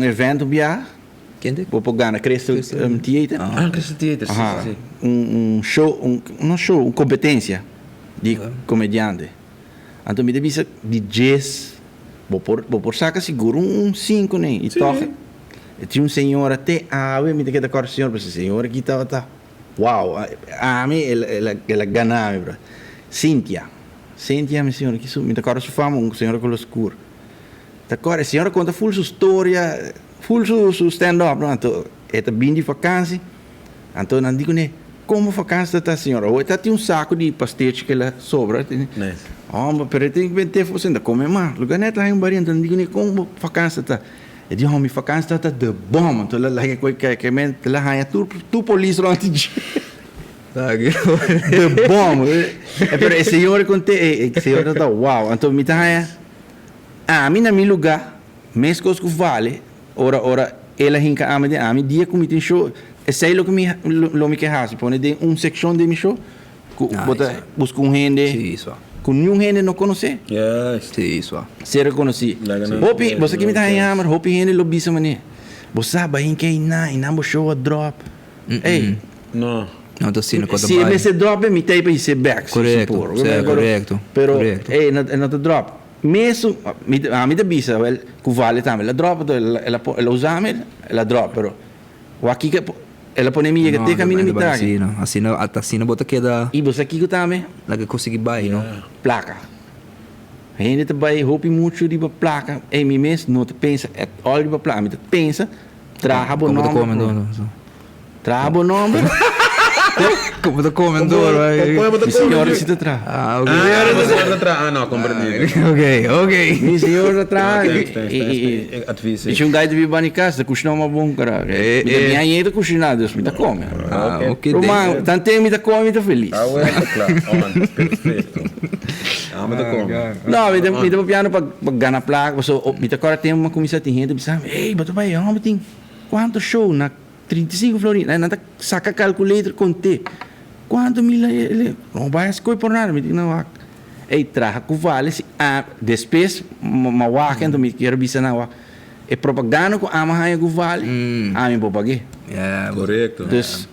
evento bia. Quem vou pegar na Crestel Theater. Crestel Theater, sim. Show, competência de comediante. Então me devia de jazz. Vou por saca seguro 5 nem e toca. Tinha um senhor até me tem que dar com senhor, porque senhor aqui tá. Uau, a mim ela ganhava, bro. Cynthia, minha senhora, que me decora sua fama, senhora com escuro. Decora, a senhora conta full sua história, full su stand-up, não? Então, é bem de vacança. Então, não digo nem como vacança tá, senhora. Ou tem um saco de pastete que ela sobra. Nice. Mas tem que vender você ainda come mais. Lugar net lá em Bahia, então não digo nem como vacança tá. Eu digo, minha vacança tá de bom. Então, ela que mente, ela ganha tu polícia lá antes de bom. Pero esse senhor contei, esse senhor tá uau. Então me tá a mim na meu lugar, mês que eu vale, ora ela hinca a mim dia que me tem show, é sei lo que me que hace, põe de section de meu show, bota busca gente, isso. Com nenhum gente não conhece. Yes. Isso. Se reconhece. Hopi, você que me tá aí, hopi gente lo bisa mane. Você sabe hinca não show a drop. Ei. Não. Não estou sendo quando vai. Se drop me tem para ir back. Correto. Pero, não drop. mesmo a mim da bisa, well, que vale também, ela dropa, ela usa ela dropa, pero o aqui que ela põe minha que tem caminho mitad. Assim não bota que da. E você aqui que também, Lá que consegui baixar, não? placa. A gente também hope muito de placa, e mim mesmo não te pensa, olha de placa, me pensa, traga bom nome. Traga bom nome. Como te comendor, Mi senhora se te atrás. Ah, ok. Não, compreendido. Ok. Mi senhora atrás. Advies. E um gajo de viver em casa, cozinhar uma bom cara. Minha ainda cozinhar, Deus me dá come. Ah, ok. Romano, tanto me dá come, me dá feliz. Ah, claro. Perfeito. Ah, mas tá como? Não, me dá piano para ganhar placa. Me dá agora tem uma comissão de gente, me diz, ei, mas tu vai, homem, tem quanto show na 35 florins, nada saca calculator conte. Quanto mil ele não vai escolher por nada, me diz não. Ei, traga que vale se despes uma waka então me quero bisa na waka. É propaganda com ama haia que vale. A mim vou pagar. Yeah, Correto. Dus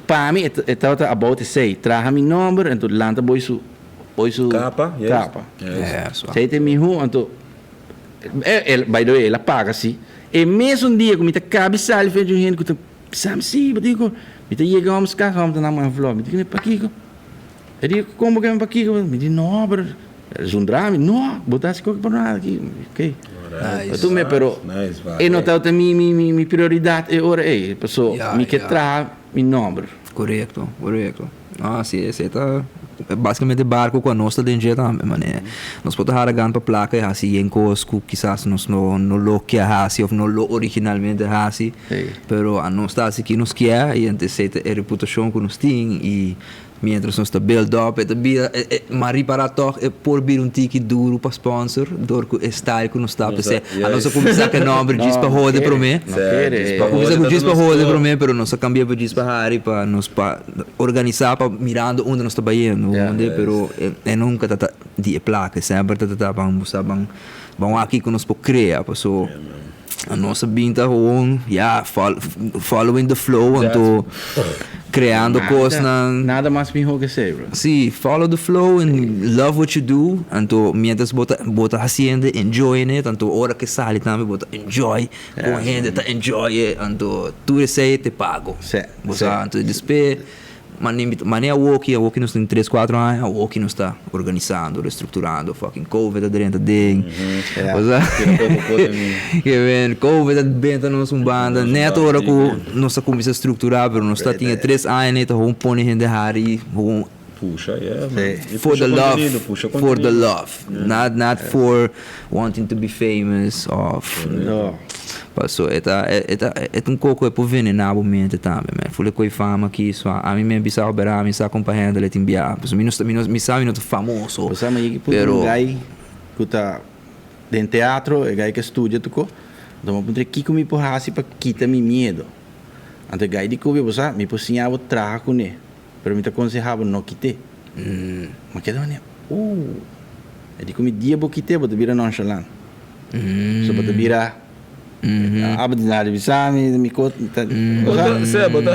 para mim é tal about say, traga meu número então lanta boisu Capa. yeah, so. Sei tem meu então by the way, ela paga assim. E mesmo um dia que me tá cabeça ali fez gente que sabe sim, eu digo, me tá chega vamos cá, vamos na mão flor, me digo para aqui. Eu digo como que é para aqui? Me diz não, bro. Um drama, não, botar se qualquer por nada aqui, ok. Tu me pero e notado também minha prioridade é ora é, pessoa, me que traz meu nome. Correto. Ah, sim, esse tá basicamente barco com a nossa dentro também, mané. Nós podemos hargar para placa e assim em cosco, quizás nós no lo que assim ou no lo originalmente assim, pero a nós está aqui nos que é e antecede a reputação que nós tem e mientras nós está build up, mas reparar toch por vir ticket duro para sponsor, door que style que nós está pensando. A nossa começar que nome diz para roda para mim. Começar com diz para roda para mim, pero nós cambia para diz para Harry para nós para organizar para mirando onde nós está baiano, onde pero nunca tá de placa, sempre tá vamos aqui que nós por criar, pessoal. A nossa binta gewoon, following the flow, então criando coisas nada mais me que ser, bro. Sim, follow the flow and love what you do, então mientras bota haciendo, enjoying it, então hora que sai também bota enjoy, com gente tá enjoy, então tu receia te pago. Então depois Mas a Woki nos tem 3-4 anos, a Woki nos está organizando, reestruturando, fucking COVID dentro dele. COVID dentro nos banda, neto hora que nós começamos a estruturar, mas nós tinha 3 anos, neto vamos pôr gente de Harry, puxa, for the love, not for wanting to be famous or passou é um pouco é por venenado mente também, mas falei com a fama aqui só a mim me bisa operar me sa acompanhando ele timbia, pues me sabe não famoso, você mas que um gai que tá em teatro, é gai que estuda tudo, então eu poderia que comigo por assim para quitar meu medo, então gai de que você me posinhava traga com ele. Pero me aconsejava não quitar. Mas que maneira? É de como dia vou quitar, vou te virar nonchalant. Só vou te virar. Abdinar bisa me conta. Você bota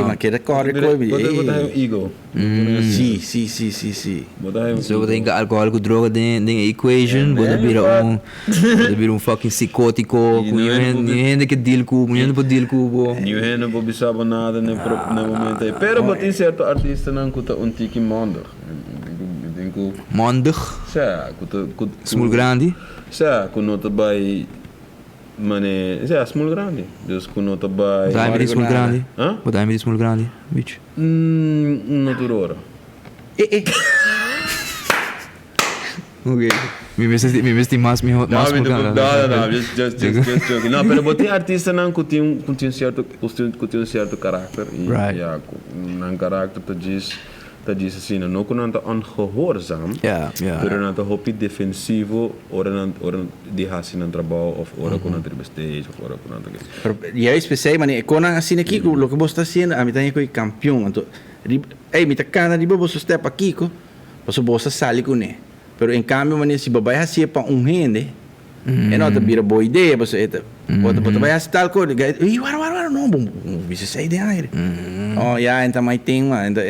mas que corre bota ego. Sim. So bota inga alcohol com droga dentro equation, bota virar fucking psicótico, com gente que deal com, gente para deal com. New gente não bisava nada no momento aí. Pero bota certo artista não cuta tiki mondo. Mondig. Small grande. Sa kuno tabay mane small grande. Dus kuno tabay. Dai mi small grande. Dai mi small grande, bitch. Naturora. Ok. Me vesti mais small grande. Just joking. Não, pero botem artista não que tem um certo caráter e ja, um caráter dat diz assim, não que não está ongehoorzaam, pero não está hopi defensivo, ora de assim no trabalho, ou ora com outra stage, ou ora com outra. E aí especial, mas quando assim aqui, o que você está fazendo, a mim também é campeão, então, me está cana de você step aqui, você sai com ele, pero em cambio, mas se você assim para gente, é não vira boa ideia, você vai assim tal coisa, não, você sai de aire. Oh, então mais tem uma, então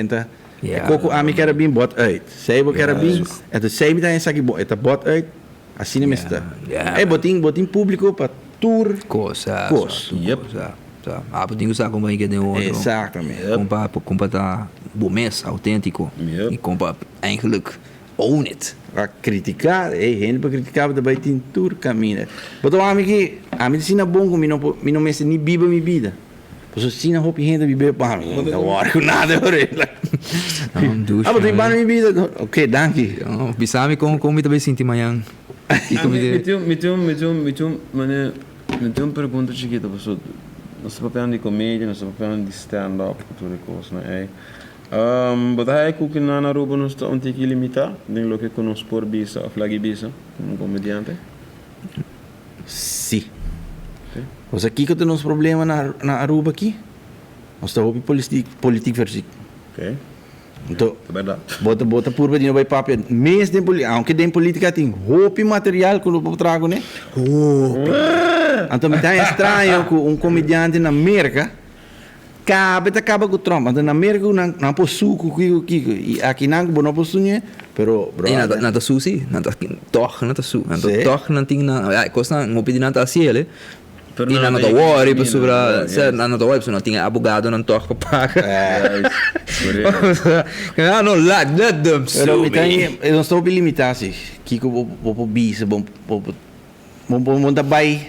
Yeah. Koko ami quer bem bot uit. Sei bo quer bem. É do sei bita essa aqui bot. É bot uit. Assim não está. Yeah. É botin público para tour. Kosa. Yep. Puting usar como que tem outro. Exatamente. Compa tá bom mês, autêntico. Yep. E compa eigenlijk own it. Para criticar, gente para criticar também tem tour caminho. Botou ami sina bom com mi não me ni biba mi vida. Pois sina hope gente bibe para mim. Não hora com nada por ele. Ah, botou para mi vida. Ok, danke. Bisami com também senti manhã. Me tem uma pergunta chiquita, pessoal. Nós papel de comédia, nós papel de stand-up, tudo coisa, né? Botar aí que na Aruba nós estamos tem que limitar, nem lo que nós por bisa, a flag bisa, como comediante. Sim. Os aqui que tem uns problemas na Aruba aqui. Nós estamos político versículo. Ok. Então, É verdade. bota purba de não vai papel. Mês de política, aunque tem política tem roupa e material que eu trago, né? Então me tá estranho que comediante na América acaba com o Trump. Então na América não posso que aqui não posso né, pero bro. E nada susi, nada toch, nada su, nada Sim. toch não tem na, coisa não pedi nada assim ele. Pero E não, não é worry que- para yeah, não worry, não tinha abogado não toch para pagar. Correto. Ah, não, let them Pero me sue tá me. eu não estou limitar assim. Que vou bisa, bom vai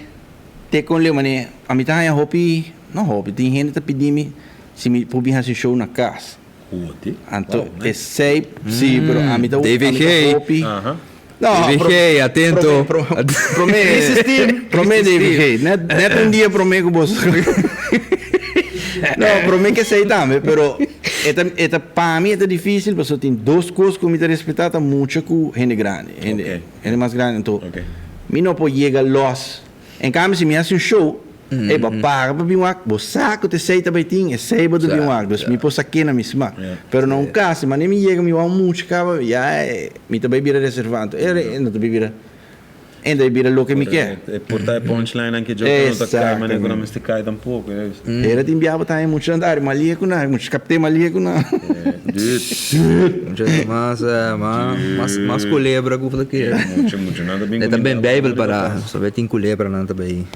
ter com ele, mas a mim tá hobby, não hobby, tem gente que pedindo se me pode fazer show na casa. Ote. Então, é sei, sim, pero a mim tá David Hay. hobby. Aham. Hey, atento. Promete, David Hay. Não dia promete você. Não, promete que sei também, pero para mim é difícil, porque tem duas coisas que me respeitar muito com gente grande, gente mais grande, então, Ok. me não pode chegar los. Em cambio, se me faz show, é para pagar para vir lá, você sabe que sei também tem, é sei para vir lá, mas me pode aqui na mesma. Pero não caso, mas nem me chega me vai muito, cara, já me também vira reservado, não também vira, ainda vira lo que me quer. É portar punchline que joga não tá cai, mas Exatamente. não me cai tampouco, é isso. Era de enviar para muito andar, malia com nada, muito captei malia com nada. Mas culebra com aqui. Muito, nada bem. É também Bible para, só vai ter culebra não também.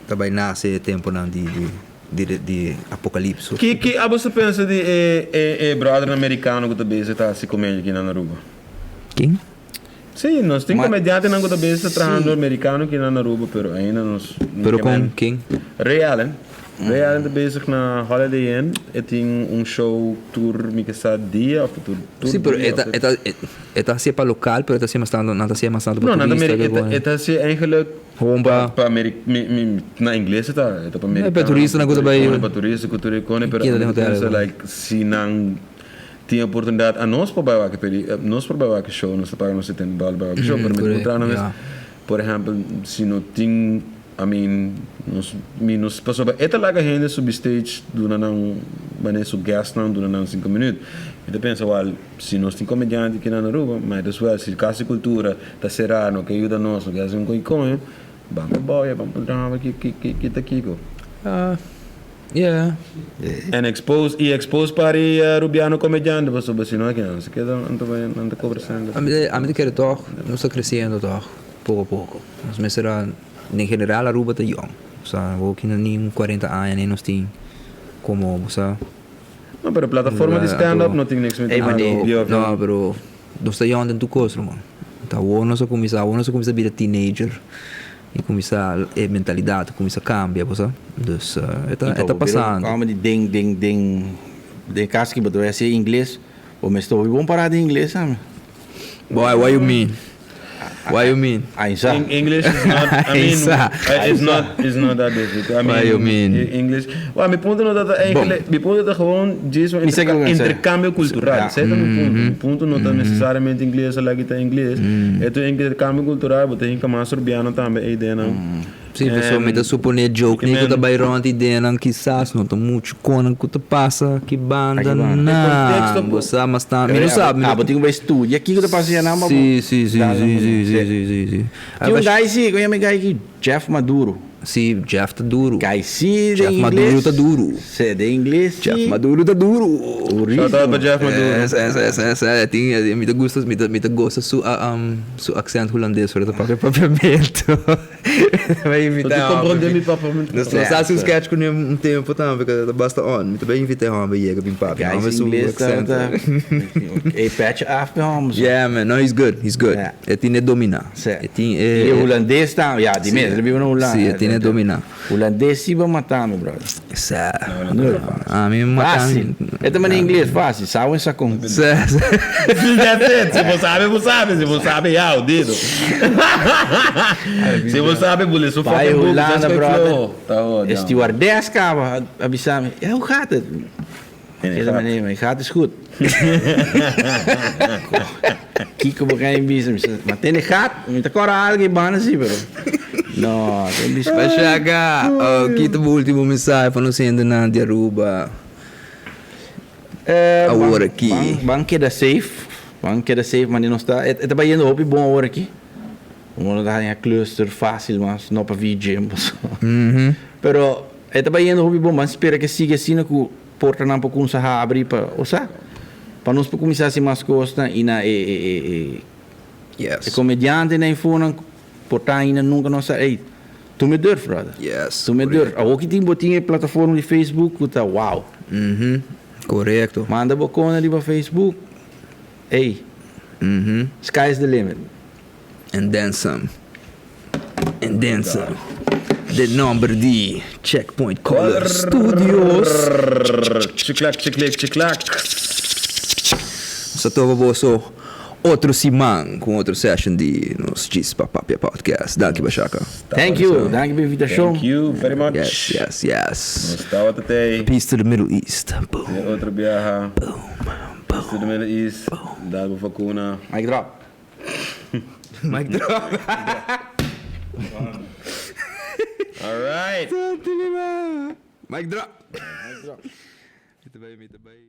Também nasce tempo não de apocalipse. Que a você pensa de brother americano que também está assim comendo aqui na Aruba? Quem? Sim, nós temos Mas- comediante na também está sim. trabalhando americano aqui na Aruba, pero ainda nós. Pero com quem? Ray Allen. Ray Allen está bezig na Holiday Inn. Ele tem show tour, me que está dia, of tour. Sim, pero está assim para local, pero está assim mais tanto, não está assim mais tanto para Não, na turista. América, está assim eigenlijk Gewoon para para na inglês está para americano. para turista na coisa bem. Para turista, cultura icônica, pero Aqui da pensa hotel, like se não tinha oportunidade a nós para baixo nós para baixo show, nós para nós tem bal baixo show, para me correct, encontrar yeah. por exemplo, se não tem nos passou para esta larga gente sub stage durante mané su gas não durante 5 minutos. Eu penso, well, se nós tem comediante aqui na Aruba, mas depois se casa cultura tá serano que ajuda nós, que faz coisa, vamos boia, vamos drama que tá aqui. Yeah. Expose para Rubiano comediante, você se não é que não, se queda não tá conversando. A medida que toch, não está crescendo toch, pouco a pouco. Mas será, em geral, a Aruba está young. Vou que nem 40 anos, nem nós tem como, sabe? Não, pero plataforma de stand-up não tem nem que se meter Não, pero nós está young dentro do costo, mano. Então, nós começar a vida teenager e começar a mentalidade, começa a cambiar, sabe? Então, está passando. Calma de de casa que botou esse inglês, o mas estou bom parado em inglês, sabe? Boy, what you mean? What you mean? Aí já. English is not, I mean, it's not that difficult. I mean, What you mean? English. Well, mijn punt is dat eigenlijk, mijn punt is dat gewoon intercambio cultural. Certo? Mijn punt não está necessariamente inglês, lá que está inglês. É tu intercambio cultural, você tem que mais sorbiano também, a ideia não. Sim, pessoal, me dá suponer joke, nem que tá bairrando ideia, não quizás, não tá muito conan que tá passa, que banda, não, você mas tá, me não sabe. Ah, botinho vai estúdio, aqui que eu passei na mão. Sim. Tinha um guy sim, conhece um guy aqui, Jeff Maduro. Sim, Jeff tá duro. Caicide Jeff em Maduro inglês. tá duro. Cê de inglês. Jeff Maduro tá duro. Shout out pra Jeff Maduro. Essa, tem, me gosta su accent holandês, voor dat papiamento. Vai Tu invitar. compreende meu papamento. Nós fazemos um sketch com um tempo também, porque basta on. Me também invitei a homem e bem papi. Guys in inglês accent. Hey, patch af bij hem. Yeah, man, no, he's good. Yeah. Ele tem domina. Cê. Ele E holandês tá, ja, die Sim. mensen, dat hebben we nog Sim, ele tem domina. Holandês sim vai matar, meu brother. A mim me mata. Fácil. É também em inglês, fácil. Sabe essa com. That's it. Se você sabe, você sabe. Se você sabe, já, o dedo. Se você sabe, bully, só Vai fucking book, Holanda, just like brother. flow. Tá bom, De stewardess kamer, abisame. Ja, hoe gaat het? Ja, meneer, mijn gaat is goed. Kiko op geen business. Maar ten gaat, met de korra alguém bana sim, bro. No, tem bis. Vai chegar. Kita o último mensagem para não sendo na de Aruba. Agora aqui. Banque da safe. Banque da safe, mas não está. É tá indo op bom agora aqui. Vamos dar em cluster fácil, mas não para VGM. Pero é tá indo op bom, mas espera que siga assim que porta não pouco se abrir para, ou seja, para nós começar a se mais costa e na Yes. comediante na iPhone portar ainda nunca não sei. Tu me durf, brother. Yes. Tu me durf. A que tem botinha plataforma de Facebook, que tá wow. Correto. Manda bocona ali para Facebook. Hey, sky's the limit. And then some. And then some. The number D. Checkpoint Color Studios. Chiclac, chiclac, chiclac. Sa to boso. Outro Simão com outro session de nos Gispa Papia Podcast. Daqui Bachaka. Thank you. Dank je pela invitação. Thank you very much. Yes. Estava até Peace to the Middle East. Boom. outra viaja. To the Middle East. Dado vacuna. Mic drop. Mic drop. All right. Mic drop. Muito bem.